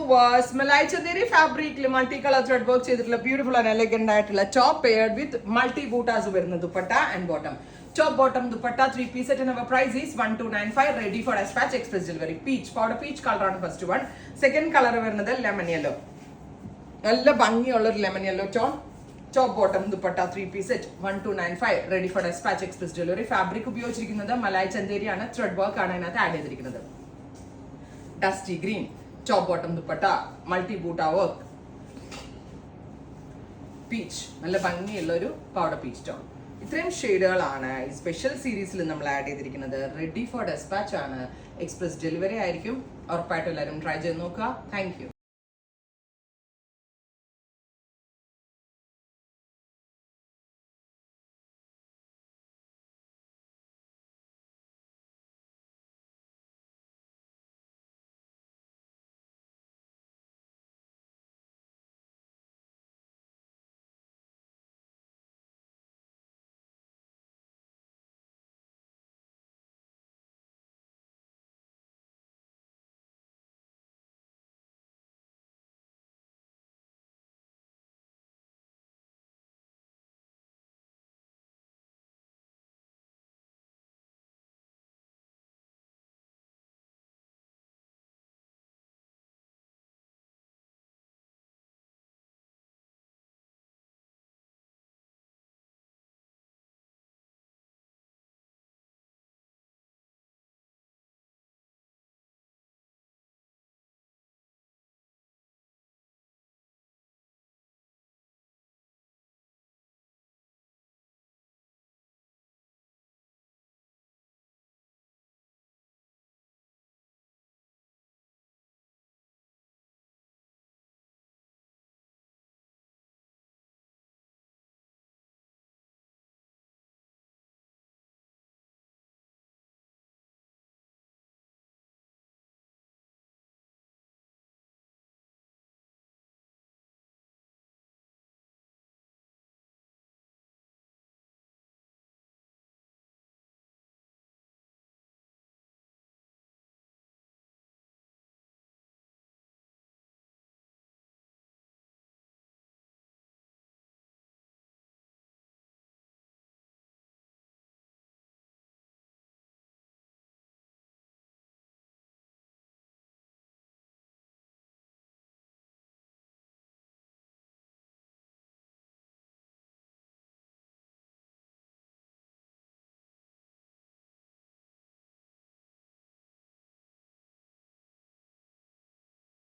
was Malai Chanderi fabric multicolor thread work ചെയ്തിട്ടുള്ള beautiful and elegant ആയിട്ടുള്ള top paired with multi bootas വരുന്ന dupatta and bottom. Top bottom dupatta 3-piece set and our price is 1295 ready for dispatch express delivery. Peach powder peach color ആണ് first one. Second color വരുന്നത് lemon yellow. നല്ല ഭംഗിയുള്ള ഒരു lemon yellow tone. Top bottom dupatta 3-piece set 1295 ready for dispatch express delivery. Fabric ഉപയോഗിച്ചിരിക്കുന്നത് Malai Chanderi ആണ്, thread work ആണ് ഇതിനകത്ത് add ചെയ്തിരിക്കുന്നത്. Dusty green top bottom dupatta multi boota work peach നല്ല ഭംഗിയുള്ള ഒരു പൗഡർ പീച്ച് ടോൺ. ഇത്രയും ഷെയ്ഡുകളാണ് ഈ സ്പെഷ്യൽ സീരീസിൽ നമ്മൾ ആഡ് ചെയ്തിരിക്കുന്നത്. റെഡി ഫോർ ഡെസ്പാച്ച് ആണ്, എക്സ്പ്രസ് ഡെലിവറി ആയിരിക്കും. ഉറപ്പായിട്ടും എല്ലാവരും ട്രൈ ചെയ്ത് നോക്കുക. Thank you.